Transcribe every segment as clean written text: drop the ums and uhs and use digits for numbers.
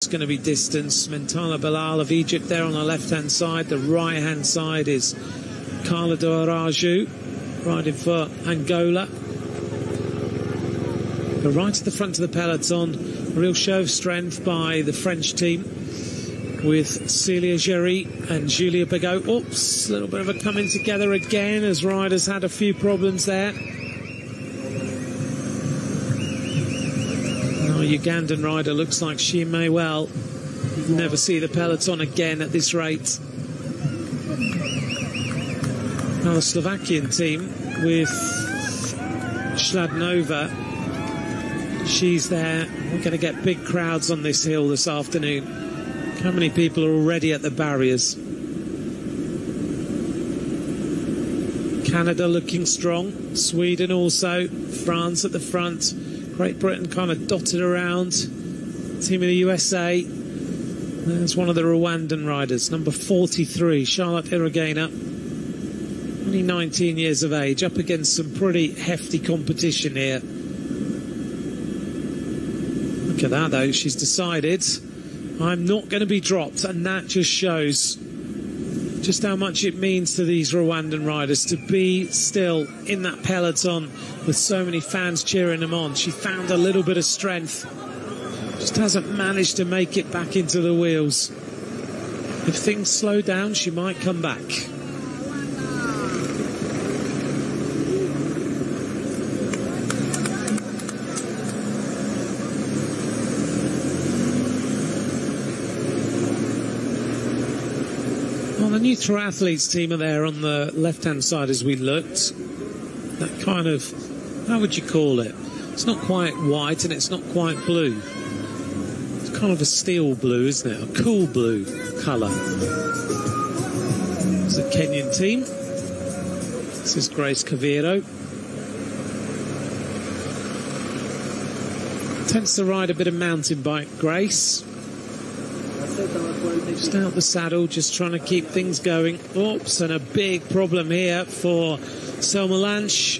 going to be distance. Mentala Bilal of Egypt there on the left-hand side. The right-hand side is Carla de Araju, riding for Angola. But right at the front of the peloton, a real show of strength by the French team with Celia Géry and Julia Bigot. Oops, a little bit of a coming together again as riders had a few problems there. Our Ugandan rider looks like she may well never see the peloton again at this rate. Now the Slovakian team with Schladnova, she's there. We're going to get big crowds on this hill this afternoon. How many people are already at the barriers? Canada looking strong. Sweden also. France at the front. Great Britain kind of dotted around. Team of the USA. There's one of the Rwandan riders, number 43, Charlotte Iragena. Only 19 years of age, up against some pretty hefty competition here. Look at that though, she's decided, I'm not going to be dropped, and that just shows just how much it means to these Rwandan riders to be still in that peloton with so many fans cheering them on. She found a little bit of strength, just hasn't managed to make it back into the wheels. If things slow down, she might come back. The new triathletes team are there on the left-hand side as we looked. That kind of, how would you call it? It's not quite white and it's not quite blue. It's kind of a steel blue, isn't it? A cool blue colour. It's a Kenyan team. This is Grace Caviro. Tends to ride a bit of mountain bike, Grace. Just out the saddle, just trying to keep things going. Oops, and a big problem here for Selma Lange.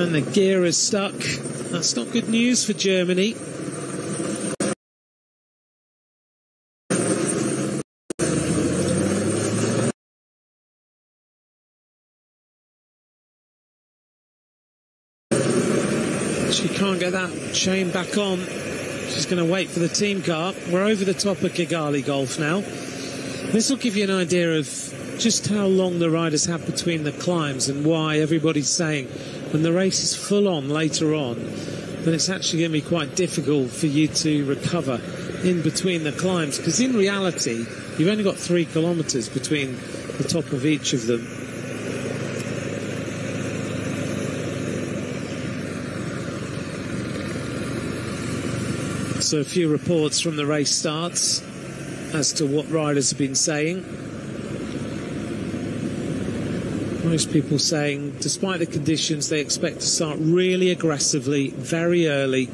And the gear is stuck. That's not good news for Germany. She can't get that chain back on. She's going to wait for the team car. We're over the top of Kigali Golf now. This will give you an idea of just how long the riders have between the climbs and why everybody's saying when the race is full on later on, then it's actually going to be quite difficult for you to recover in between the climbs, because in reality, you've only got 3 kilometres between the top of each of them. So a few reports from the race starts as to what riders have been saying. Most people saying, despite the conditions, they expect to start really aggressively, very early.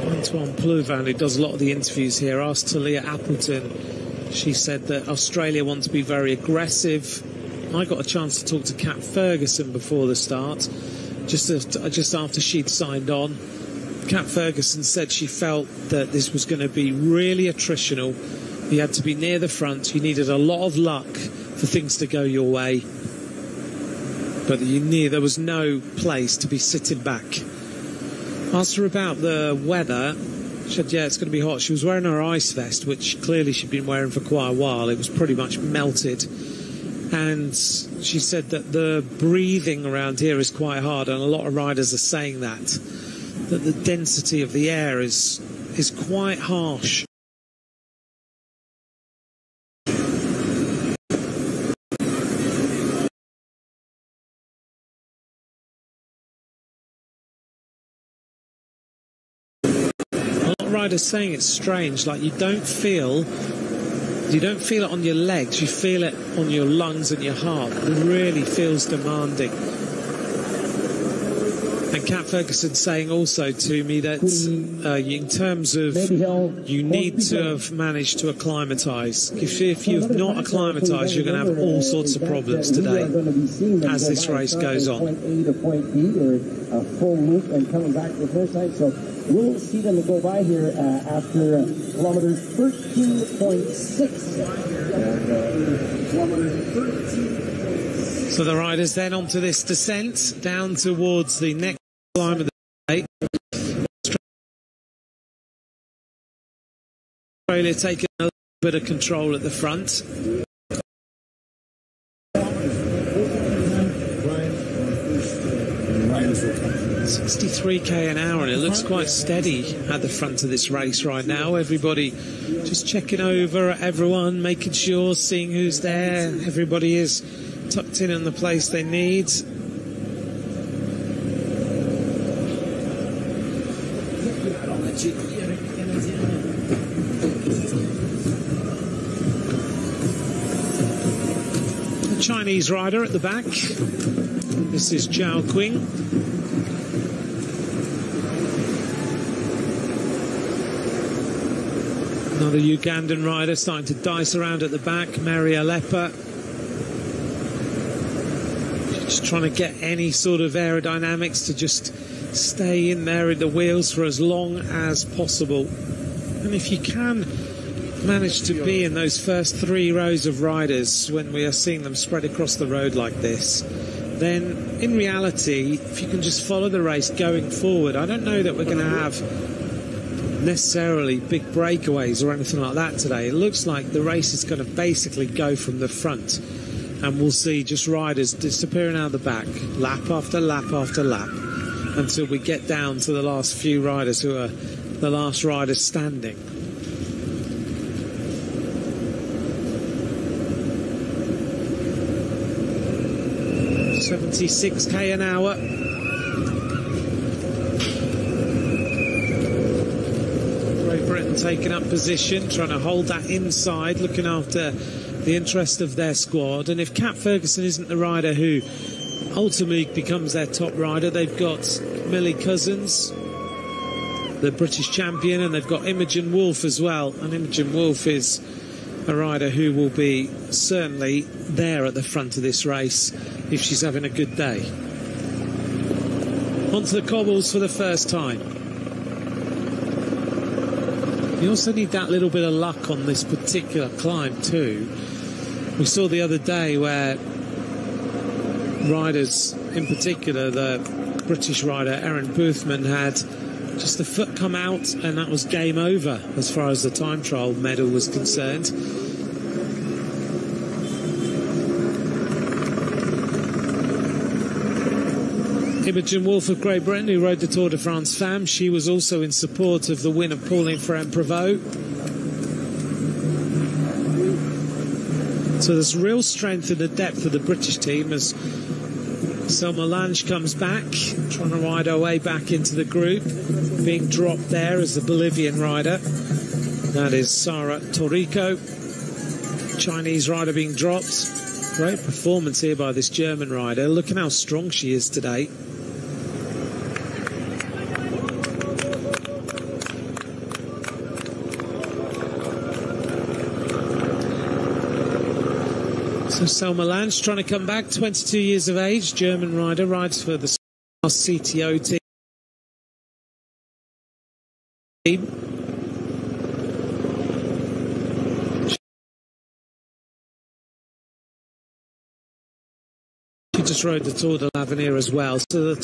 Antoine Plouvin, who does a lot of the interviews here, asked Talia Appleton. She said that Australia want to be very aggressive. I got a chance to talk to Kat Ferguson before the start, just after she'd signed on. Kat Ferguson said she felt that this was going to be really attritional. You had to be near the front. You needed a lot of luck for things to go your way. But you knew there was no place to be sitting back. Asked her about the weather. She said, yeah, it's going to be hot. She was wearing her ice vest, which clearly she'd been wearing for quite a while. It was pretty much melted. And she said that the breathing around here is quite hard, and a lot of riders are saying that the density of the air is quite harsh. A lot of riders saying it's strange, like you don't feel it on your legs, you feel it on your lungs and your heart. It really feels demanding. And Cat Ferguson saying also to me that in terms of you need to have managed to acclimatise. If you've not acclimatised, you're going to have all sorts of problems today as this race goes on. Point A to point B, or a full loop and coming back to the first time. So we'll see them go by here after kilometer 13.6. Kilometer 13.6. So the riders then onto this descent down towards the next climb of the day. Australia taking a little bit of control at the front. 63k an hour, and it looks quite steady at the front of this race right now. Everybody just checking over everyone, making sure, seeing who's there. Everybody is tucked in the place they need. The Chinese rider at the back. This is Zhao Qing. Another Ugandan rider starting to dice around at the back, Mary Alepa. Just trying to get any sort of aerodynamics to just stay in there in the wheels for as long as possible. And if you can manage to be in those first 3 rows of riders when we are seeing them spread across the road like this, then in reality, if you can just follow the race going forward, I don't know that we're going to have necessarily big breakaways or anything like that today. It looks like the race is going to basically go from the front, and we'll see just riders disappearing out the back, lap after lap after lap, until we get down to the last few riders who are the last riders standing. $76k an hour. Great Britain taking up position, trying to hold that inside, looking after the interest of their squad. And if Cat Ferguson isn't the rider who ultimately becomes their top rider, they've got Millie Cousins, the British champion, and they've got Imogen Wolf as well. And Imogen Wolf is a rider who will be certainly there at the front of this race if she's having a good day. Onto the cobbles for the first time. You also need that little bit of luck on this particular climb too. We saw the other day where riders, in particular the British rider Erin Boothman, had just a foot come out, and that was game over as far as the time trial medal was concerned. Imogen Wolf of Great Britain, who rode the Tour de France Femmes, she was also in support of the win of Pauline Ferrand-Prévot. So there's real strength in the depth of the British team as Selma Lange comes back, trying to ride her way back into the group. Being dropped there as the Bolivian rider. That is Sara Torrico. Chinese rider being dropped. Great performance here by this German rider. Look at how strong she is today. So Selma Lange trying to come back, 22 years of age, German rider, rides for the CTO team. She just rode the Tour de l'Avenir as well. So the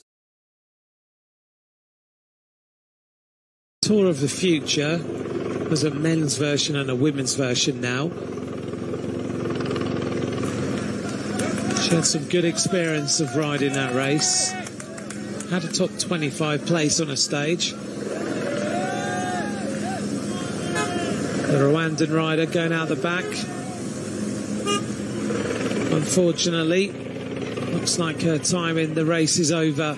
Tour of the Future, there's a men's version and a women's version now. She had some good experience of riding that race. Had a top 25 place on a stage. The Rwandan rider going out the back. Unfortunately, looks like her time in the race is over.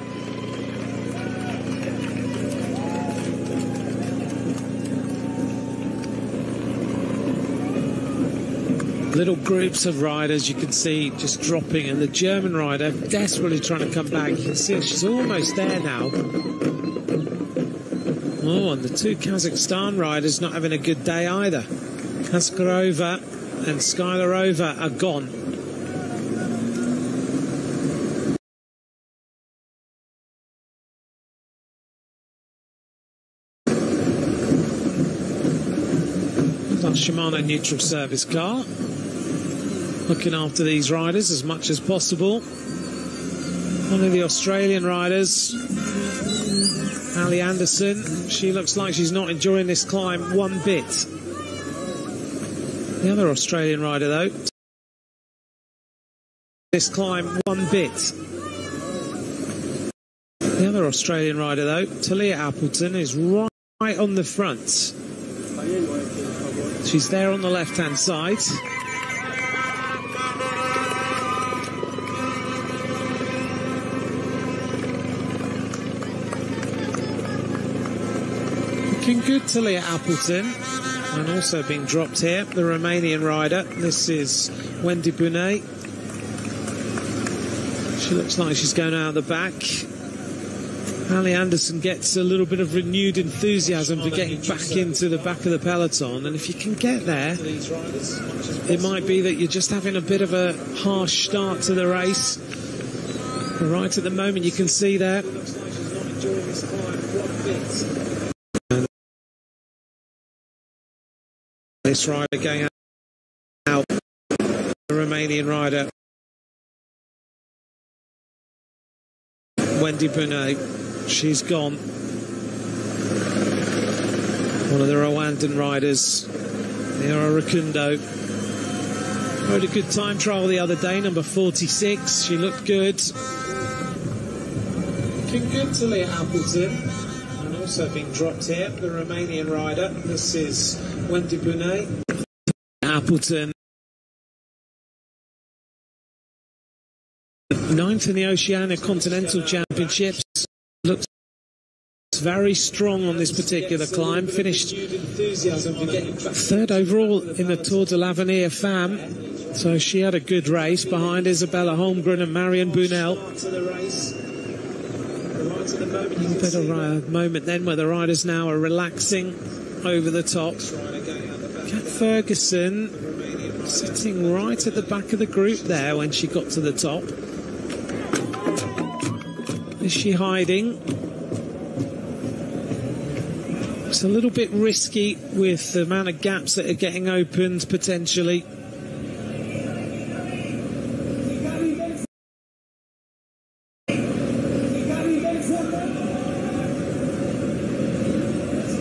Little groups of riders you can see just dropping, and the German rider desperately trying to come back. You can see she's almost there now. Oh, and the two Kazakhstan riders not having a good day either. Kaskarova and Skylarova are gone. Shimano neutral service car, looking after these riders as much as possible. One of the Australian riders, Ali Anderson, she looks like she's not enjoying this climb one bit. The other Australian rider, though, this climb one bit. The other Australian rider, though, Talia Appleton, is right on the front. She's there on the left-hand side. Looking good, Talia Appleton. And also being dropped here, the Romanian rider. This is Wendy Bunet. She looks like she's going out the back. Ali Anderson gets a little bit of renewed enthusiasm for getting back into the back of the peloton, and if you can get there, it might be that you're just having a bit of a harsh start to the race. But right at the moment, you can see there. This rider going out, the Romanian rider, Wendy Bunet. She's gone. One of the Rwandan riders, Nira Rukundo, rode a good time trial the other day, number 46. She looked good. Looking good, Talia Appleton. And also being dropped here, the Romanian rider. This is Wendy Bunet. Appleton, 9th in the Oceania Continental Championships. Looks very strong on this particular climb. Finished 3rd overall in the Tour de l'Avenir Femme. So she had a good race behind Isabella Holmgren and Marion Bunel. A little bit of a moment then where the riders now are relaxing over the top. Kat Ferguson sitting right at the back of the group there when she got to the top. Is she hiding? It's a little bit risky with the amount of gaps that are getting opened potentially.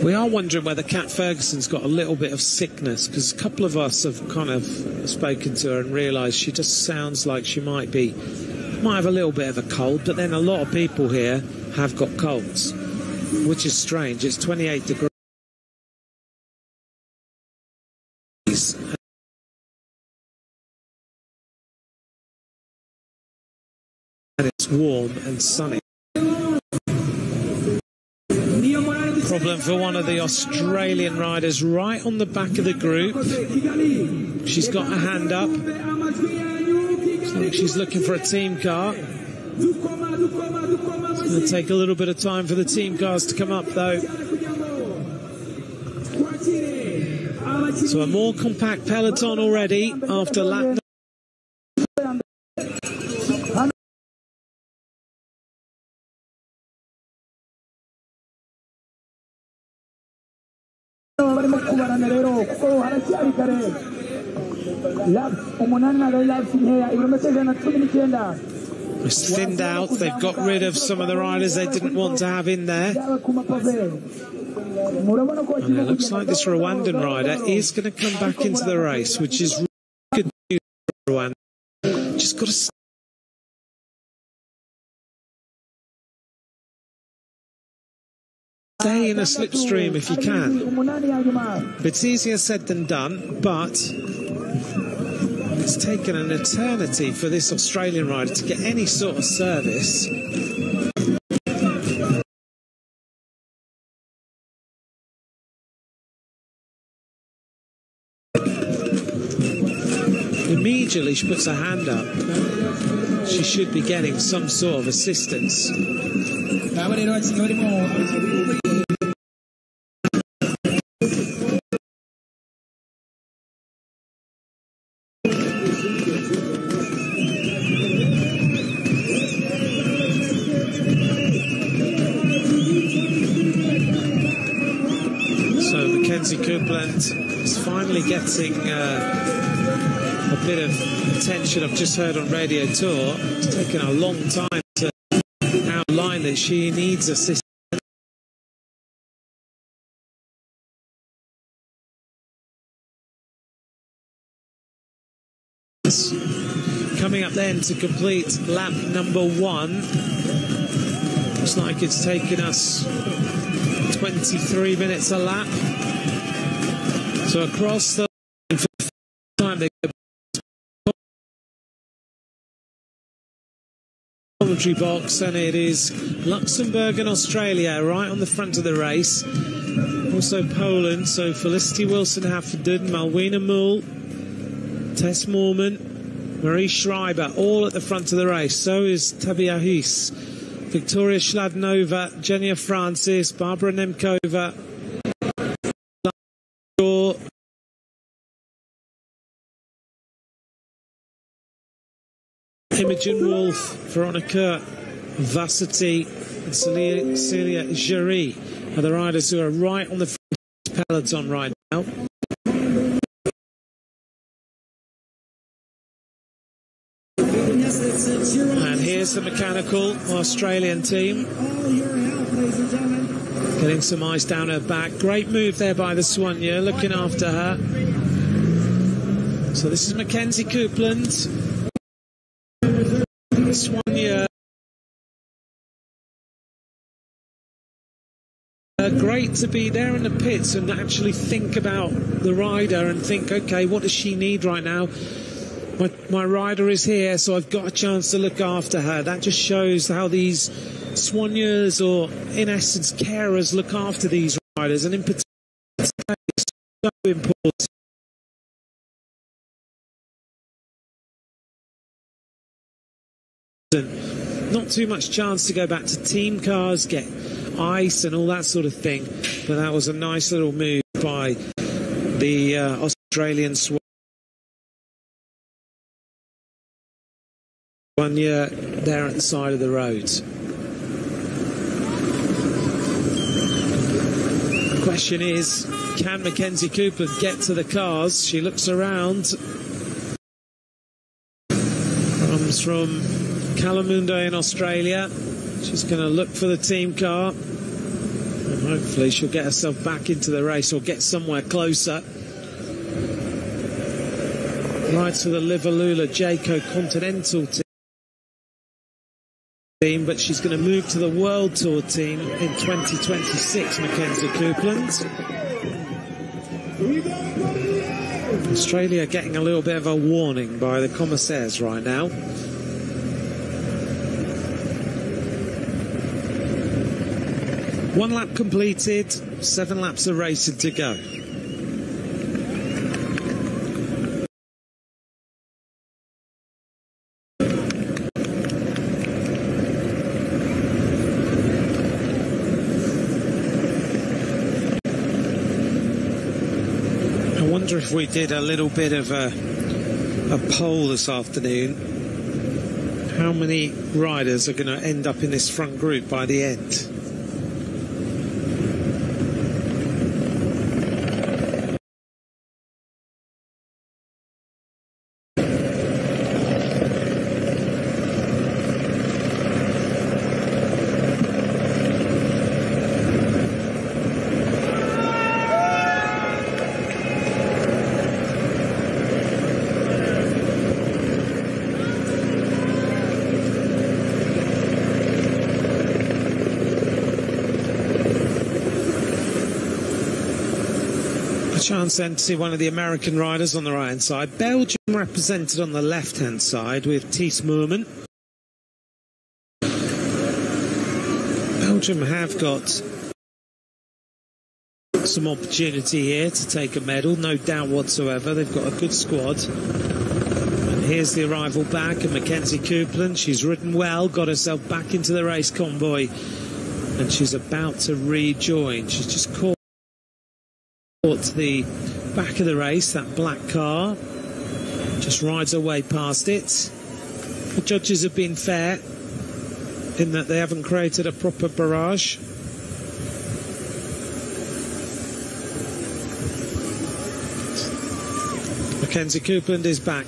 We are wondering whether Kat Ferguson's got a little bit of sickness, because a couple of us have kind of spoken to her and realised she just sounds like she might have a little bit of a cold, but then a lot of people here have got colds, which is strange. It's 28 degrees and it's warm and sunny. Problem for one of the Australian riders right on the back of the group. She's got her hand up. Looks like she's looking for a team car. It's going to take a little bit of time for the team cars to come up, though. So a more compact peloton already after lap. It's thinned out. They've got rid of some of the riders they didn't want to have in there. And it looks like this Rwandan rider is going to come back into the race, which is really good news for Rwanda. Just got to stay in a slipstream if you can. It's easier said than done, but it's taken an eternity for this Australian rider to get any sort of service. Immediately she puts her hand up. She should be getting some sort of assistance. So Mackenzie Copeland is finally getting a bit of attention. I've just heard on Radio Tour. It's taken a long time to outline that she needs assistance. Coming up then to complete lap number 1. Looks like it's taken us 23 minutes a lap. So across the line for the first time they go commentary box, and it is Luxembourg and Australia right on the front of the race. Also Poland, so Felicity Wilson-Hafferden, Malwina Mull, Tess Moorman, Marie Schreiber, all at the front of the race. So is Tabia Huis, Victoria Schladnova, Jenia Francis, Barbara Nemkova, Imogen Wolf, Veronica Vassity, and Celia Giry are the riders who are right on the front of the peloton right now. And here's the mechanical Australian team getting some ice down her back. Great move there by the Soigneur, looking after her. So this is Mackenzie Copeland. Soigneur. Great to be there in the pits and actually think about the rider and think, okay, what does she need right now? My rider is here, so I've got a chance to look after her. That just shows how these soigneurs, or in essence carers, look after these riders, and in particular it's so important. Not too much chance to go back to team cars, get ice and all that sort of thing, but that was a nice little move by the Australian Soigneur there at the side of the road. The question is, can Mackenzie Copeland get to the cars? She looks around. Comes from Calamundo in Australia. She's going to look for the team car. And hopefully she'll get herself back into the race or get somewhere closer. Rides for the Liverlula Jayco Continental team, but she's going to move to the World Tour team in 2026, Mackenzie Copeland. Australia getting a little bit of a warning by the commissaires right now. One lap completed, 7 laps of racing to go. I wonder if we did a little bit of a poll this afternoon, how many riders are going to end up in this front group by the end? Chance then to see one of the American riders on the right hand side. Belgium represented on the left hand side with Tess Moorman. Belgium have got some opportunity here to take a medal, no doubt whatsoever. They've got a good squad. Here's the arrival back of Mackenzie Coupland. She's ridden well, got herself back into the race convoy, and she's about to rejoin. She's just caught the back of the race, that black car. Just rides her way past it. The judges have been fair in that they haven't created a proper barrage. Mackenzie Coupland is back.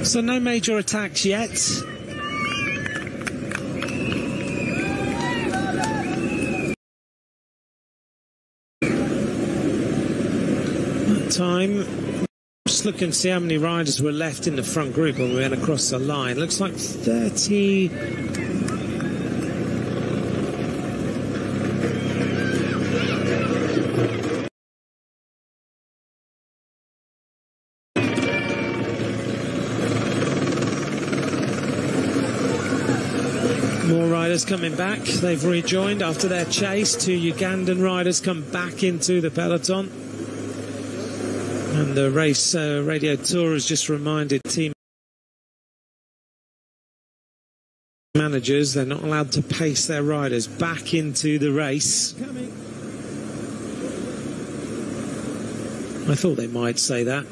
So no major attacks yet. That time, just looking to see how many riders were left in the front group when we went across the line. Looks like 30. More riders coming back. They've rejoined after their chase. 2 Ugandan riders come back into the peloton. And the race radio tour has just reminded team managers they're not allowed to pace their riders back into the race. I thought they might say that.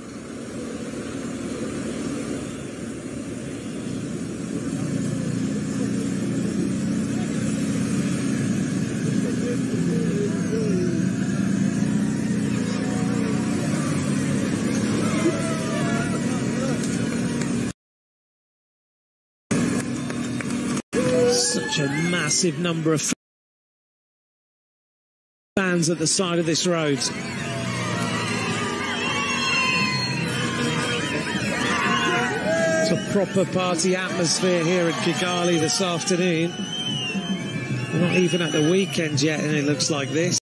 Such a massive number of fans at the side of this road. It's a proper party atmosphere here at Kigali this afternoon. We're not even at the weekend yet and it looks like this.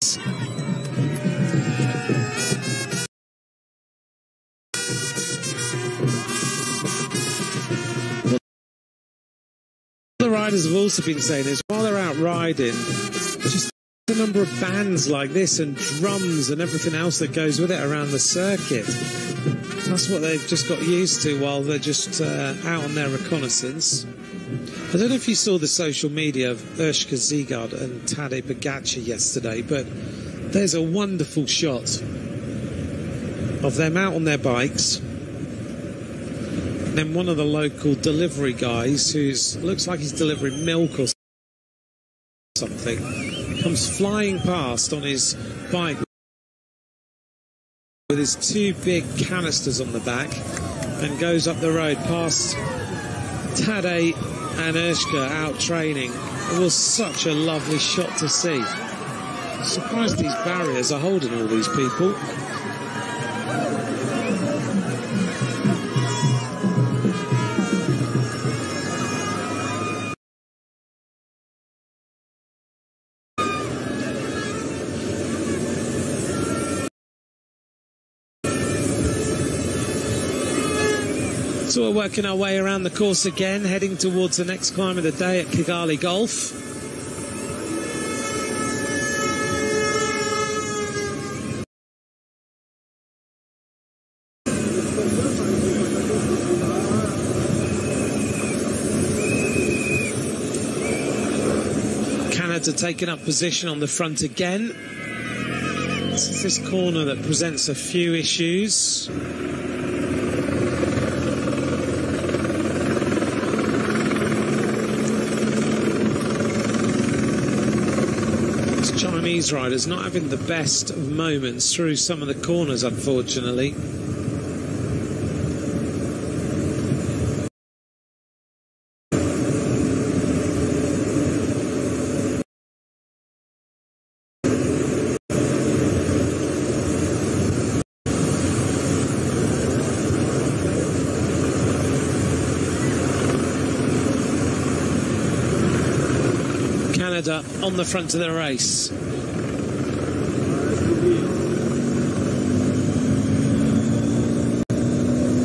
The riders have also been saying this while they're out riding, just the number of bands like this and drums and everything else that goes with it around the circuit. That's what they've just got used to while they're just out on their reconnaissance. I don't know if you saw the social media of Urshka Zegard and Tadej Pogačar yesterday, but there's a wonderful shot of them out on their bikes. Then one of the local delivery guys, looks like he's delivering milk or something, comes flying past on his bike with his 2 big canisters on the back and goes up the road past Tadej and Urshka out training. It was such a lovely shot to see. I'm surprised these barriers are holding all these people. So we're working our way around the course again, heading towards the next climb of the day at Kigali Golf. Canada taking up position on the front again. This is this corner that presents a few issues. Chinese riders not having the best of moments through some of the corners, unfortunately. Canada on the front of the race.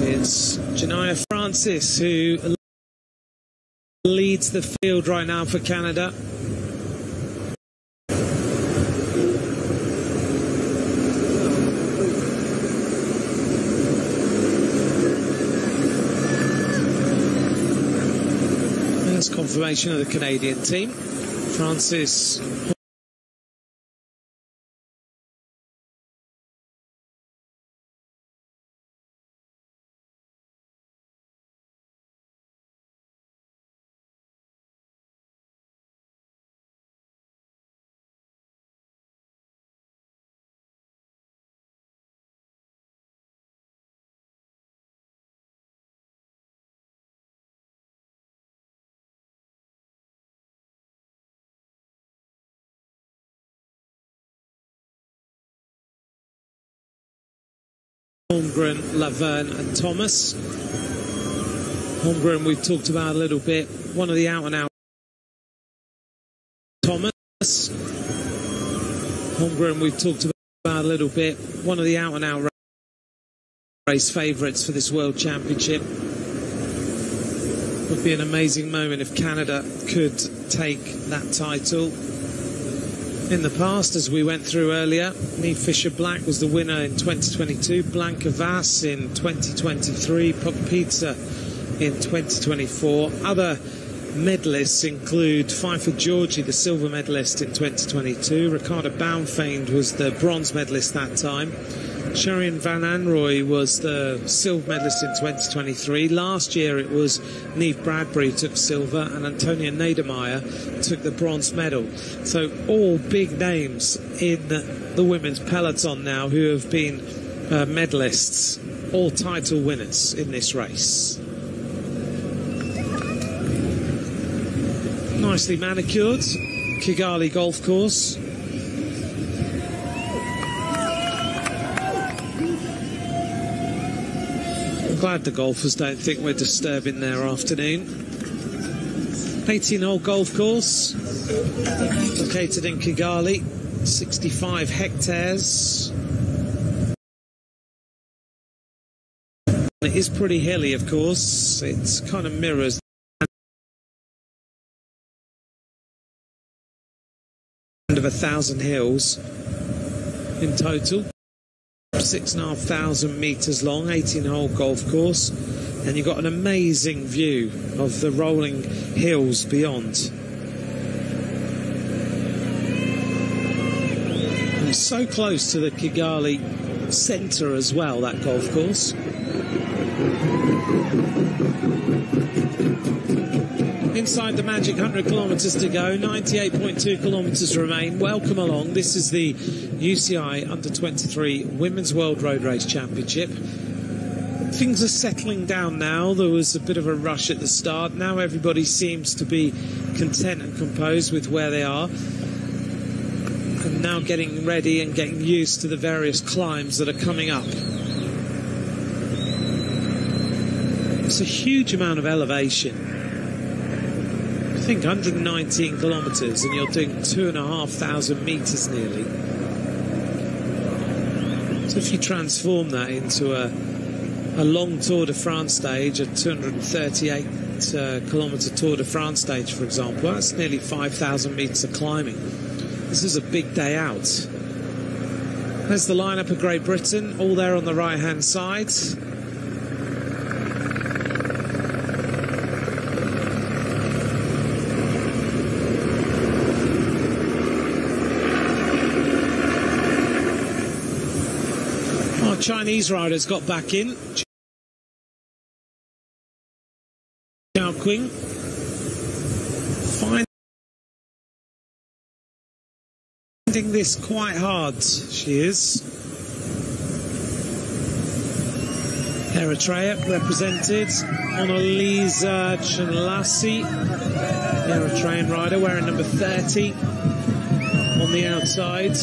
It's Janaya Francis who leads the field right now for Canada. There's confirmation of the Canadian team. Francis Holmgren, Laverne and Thomas. Holmgren we've talked about a little bit, one of the out-and-out Thomas. Holmgren we've talked about a little bit, one of the out-and-out race favourites for this World Championship. Would be an amazing moment if Canada could take that title. In the past, as we went through earlier, Niamh Fisher-Black was the winner in 2022, Blanca Vass in 2023, Puck Pizza in 2024. Other medalists include Pfeiffer Georgie, the silver medalist in 2022. Ricarda Baumfeind was the bronze medalist that time. Sharian Van Anrooy was the silver medalist in 2023. Last year it was Niamh Bradbury who took silver and Antonia Nedermeyer took the bronze medal. So all big names in the women's peloton now who have been medalists, all title winners in this race. Nicely manicured, Kigali golf course. Glad the golfers don't think we're disturbing their afternoon. 18-hole golf course, located in Kigali, 65 hectares. It is pretty hilly, of course. It's kind of mirrors of 1,000 hills in total. 6,500 metres long, 18-hole golf course, and you've got an amazing view of the rolling hills beyond. And it's so close to the Kigali centre as well, that golf course. Inside the magic 100 kilometres to go, 98.2 kilometres remain. Welcome along. This is the UCI Under-23 Women's World Road Race Championship. Things are settling down now. There was a bit of a rush at the start. Now everybody seems to be content and composed with where they are. And now getting ready and getting used to the various climbs that are coming up. It's a huge amount of elevation. I think 119 kilometres and you're doing 2,500 metres nearly. So if you transform that into a long Tour de France stage, a 238 kilometre Tour de France stage, for example, that's nearly 5,000 metres of climbing. This is a big day out. There's the lineup of Great Britain, all there on the right-hand side. Chinese riders got back in. Zhao Qing finding this quite hard. She is. Eritrea represented. Monalisa Chanlasi, the Eritrean rider, wearing number 30 on the outside.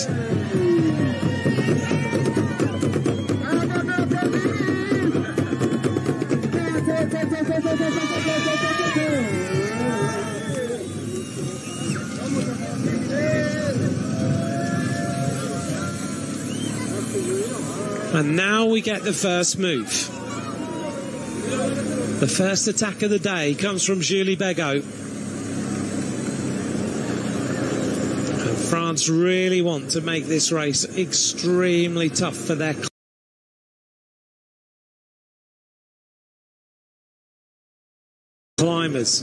And now we get the first move. The first attack of the day comes from Julie Begaud. And France really want to make this race extremely tough for their climbers,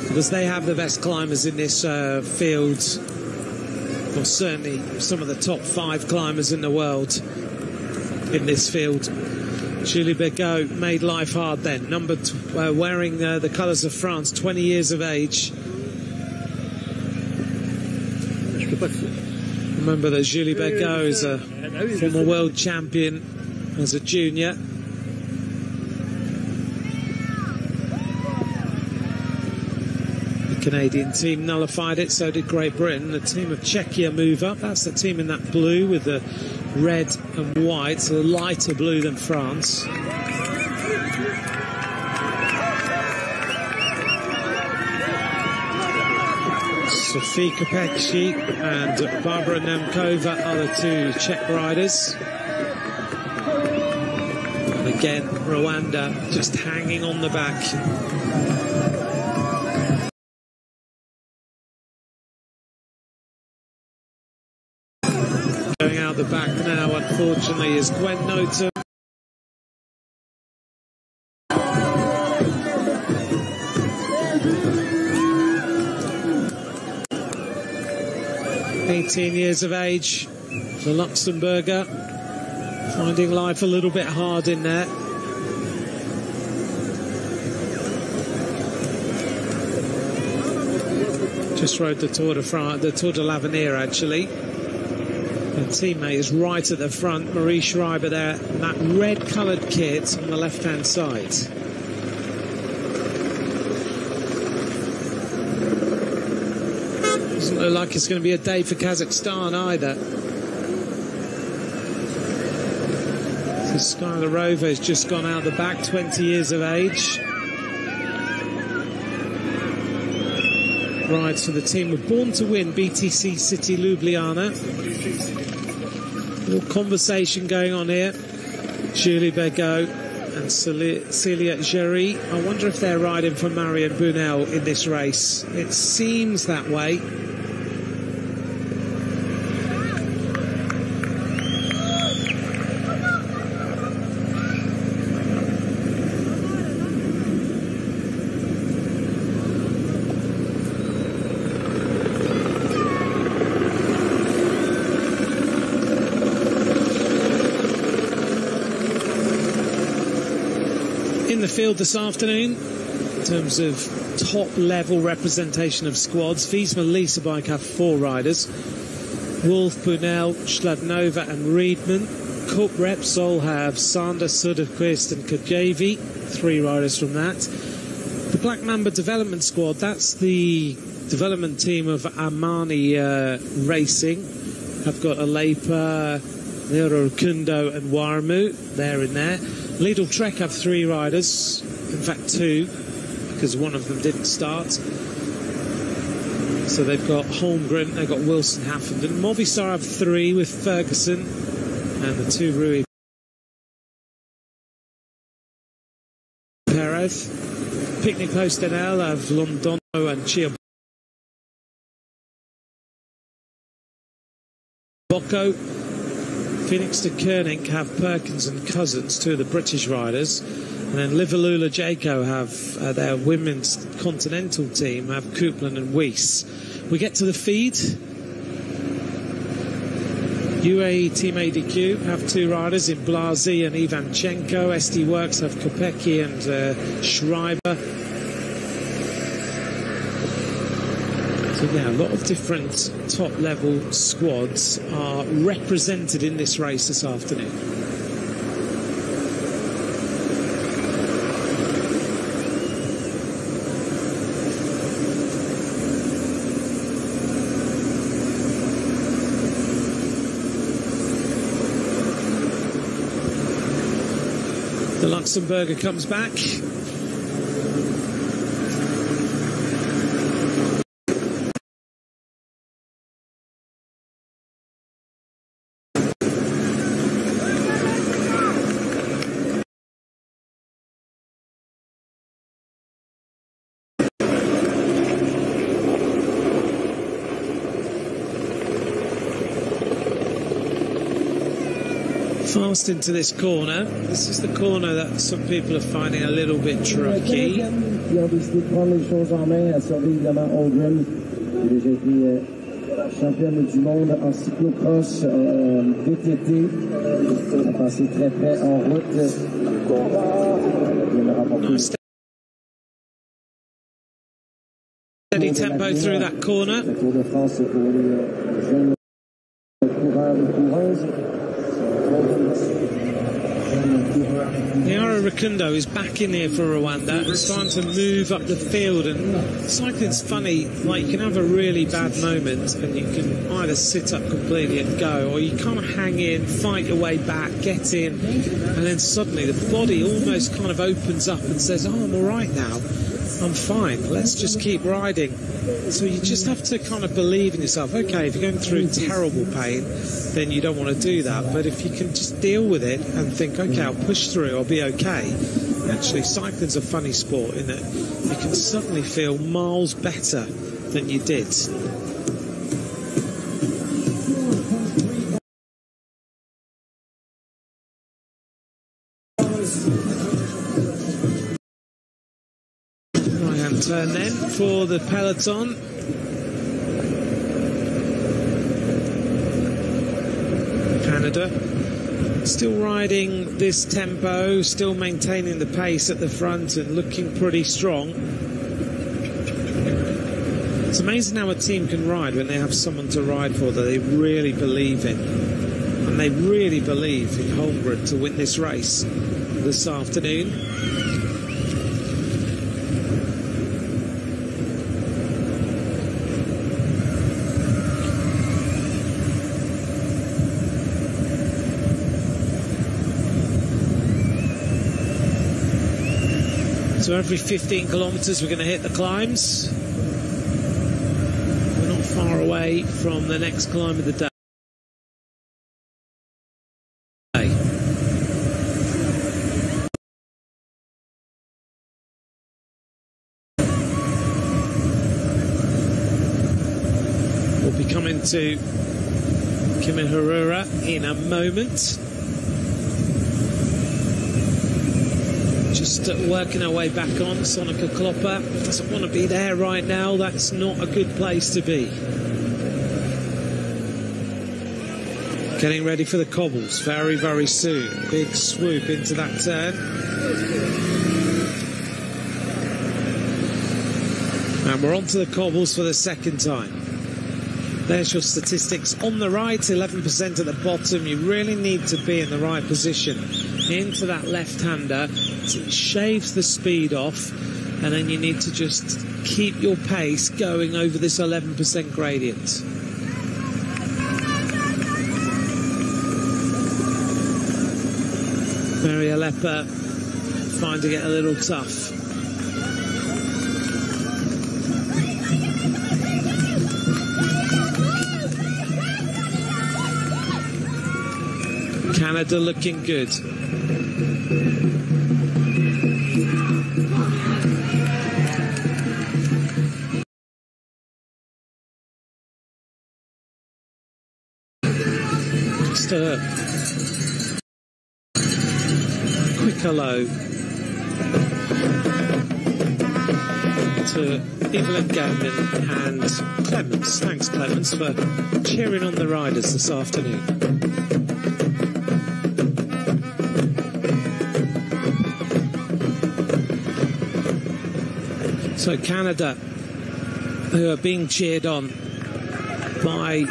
because they have the best climbers in this field, or certainly some of the top 5 climbers in the world in this field. Julie Begaud made life hard then, wearing the colours of France, 20 years of age. Remember that Julie Begaud is a former world champion as a junior. Canadian team nullified it, so did Great Britain. The team of Czechia move up. That's the team in that blue with the red and white, so a lighter blue than France. Sofie Kopecky and Barbara Nemkova are the 2 Czech riders. And again, Rwanda just hanging on the back. Going out the back now, unfortunately, is Gwen Noten. (18 years of age), the Luxembourger, finding life a little bit hard in there. Just rode the Tour de France, the Tour de l'Avenir actually. Her teammate is right at the front, Marie Schreiber there, in that red-coloured kit on the left-hand side. Doesn't look like it's going to be a day for Kazakhstan either. So Skylar Rover has just gone out the back, 20 years of age. Rides for the team of Born to Win, BTC City Ljubljana. More conversation going on here. Julie Begaud and Celia Géry. I wonder if they're riding for Marion Bunel in this race. It seems that way. Field this afternoon in terms of top level representation of squads. Wiesma Lease bike have 4 riders: Wolf, Bunel, Schladnova and Riedman. Cup Repsol have Sander, Söderqvist and Kajavi, 3 riders from that. The Black Mamba development squad, that's the development team of Amani Racing. I've got Alepa, Nero Kundo and Warmu, they're in there. Lidl Trek have 3 riders, in fact 2, because one of them didn't start. So they've got Holmgren, they've got Wilson Haffenden. Movistar have 3 with Ferguson and the 2 Rui Perez. Picnic Post NL have Londono and Chiabocco. Phoenix de Koenig have Perkins and Cousins, 2 of the British riders. And then Liverlula Jayco have their women's continental team, have Coupland and Weiss. We get to the feed. UAE Team ADQ have 2 riders in Blasi and Ivanchenko. SD Works have Kopecky and Schreiber. So yeah, a lot of different top-level squads are represented in this race this afternoon. The Luxembourger comes back. Fast into this corner. This is the corner that some people are finding a little bit tricky. Qui ont décidé de prendre les choses en main, à surveiller évidemment Aldrin, qui a déjà été championne du monde en cyclocross VTT. Elle a passé très près en route. Nice. Steady tempo through that corner. Le Tour de France pour les jeunes coureurs et coureuses. Yara Rukundo is back in here for Rwanda. It's trying to move up the field, and cycling's funny. Like, you can have a really bad moment and you can either sit up completely and go, or you kind of hang in, fight your way back, get in, and then suddenly the body almost kind of opens up and says, oh, I'm all right now, I'm fine, let's just keep riding. So you just have to kind of believe in yourself. Okay, if you're going through terrible pain, then you don't want to do that. But if you can just deal with it and think, okay, I'll push through, I'll be okay. Actually, cycling's a funny sport in that you can suddenly feel miles better than you did. Right-hand turn then for the peloton. Canada still riding this tempo, still maintaining the pace at the front and looking pretty strong. It's amazing how a team can ride when they have someone to ride for that they really believe in. And they really believe in Holmgren to win this race this afternoon. So every 15 kilometres we're going to hit the climbs. We're not far away from the next climb of the day. We'll be coming to Kimihurura in a moment. Just working our way back on. Sonica Klopper doesn't want to be there right now. That's not a good place to be. Getting ready for the cobbles very, very soon. Big swoop into that turn. And we're on to the cobbles for the second time. There's your statistics on the right, 11% at the bottom. You really need to be in the right position. Into that left-hander, it shaves the speed off, and then you need to just keep your pace going over this 11% gradient. Mary Aleppa finding it a little tough. Canada looking good. Just a quick hello to Evelyn Gowman and Clemens. Thanks, Clemens, for cheering on the riders this afternoon. So Canada, who are being cheered on by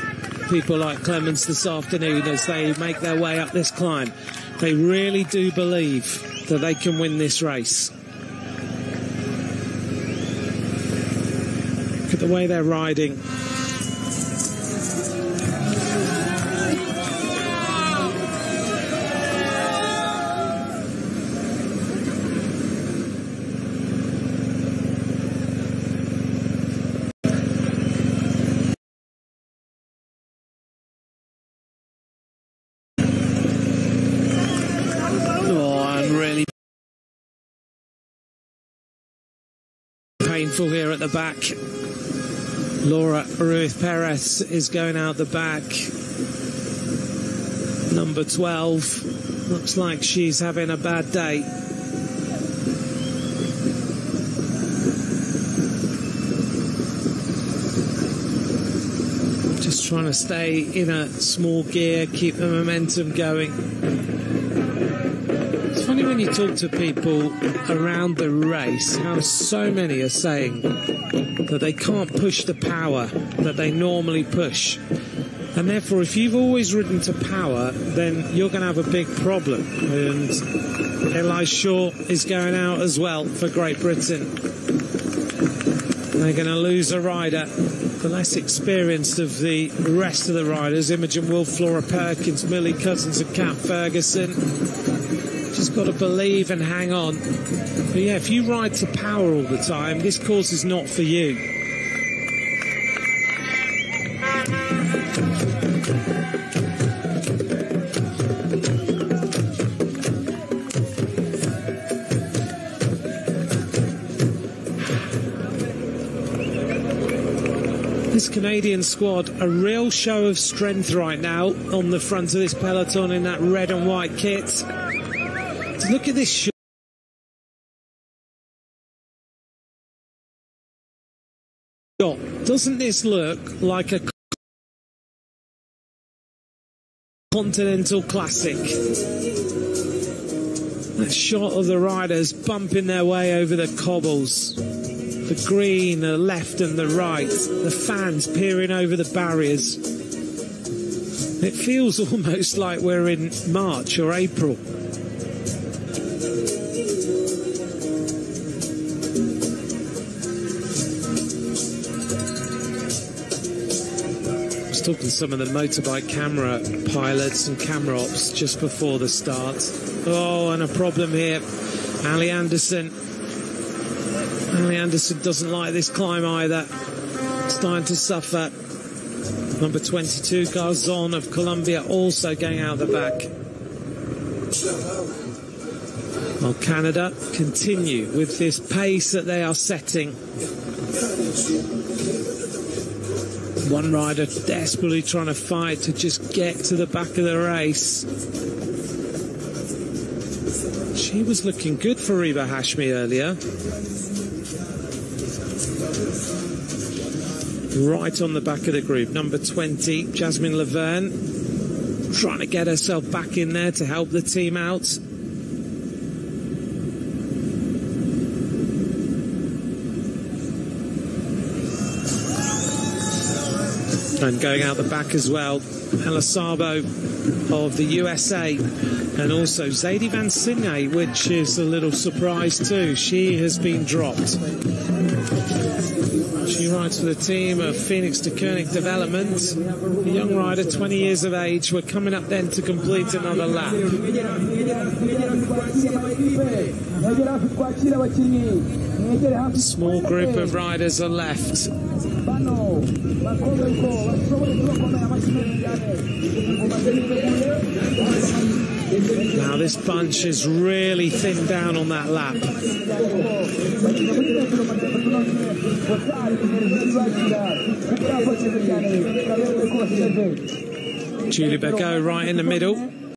people like Clemens this afternoon as they make their way up this climb. They really do believe that they can win this race. Look at the way they're riding. Painful here at the back. Laura Ruiz Perez is going out the back. Number 12 looks like she's having a bad day. Just trying to stay in a small gear, keep the momentum going. It's funny when you talk to people around the race how so many are saying that they can't push the power that they normally push. And therefore, if you've always ridden to power, then you're going to have a big problem. And Eli Shaw is going out as well for Great Britain. They're going to lose a rider, the less experienced of the rest of the riders. Imogen Wolf, Flora Perkins, Millie Cousins and Kat Ferguson. Just got to believe and hang on. But yeah, if you ride to power all the time, this course is not for you. This Canadian squad, a real show of strength right now on the front of this peloton in that red and white kit. So look at this shot. Doesn't this look like a continental classic? That shot of the riders bumping their way over the cobbles. The green, the left and the right, the fans peering over the barriers. It feels almost like we're in March or April. I was talking to some of the motorbike camera pilots and camera ops just before the start. Oh, and a problem here. Ali Anderson doesn't like this climb either. Starting to suffer. Number 22, Garzon of Colombia, also going out the back. While Canada continue with this pace that they are setting. One rider desperately trying to fight to just get to the back of the race. She was looking good for Reba Hashmi earlier. Right on the back of the group. Number 20, Jasmine Laverne, trying to get herself back in there to help the team out. And going out the back as well, Ella Sabo of the USA, and also Zadie Van Signe, which is a little surprise too. She has been dropped. She rides for the team of Phoenix de Koenig Development. A young rider, 20 years of age. We're coming up then to complete another lap. A small group of riders are left. Now this bunch is really thinned down on that lap. Julie Begot right in the middle.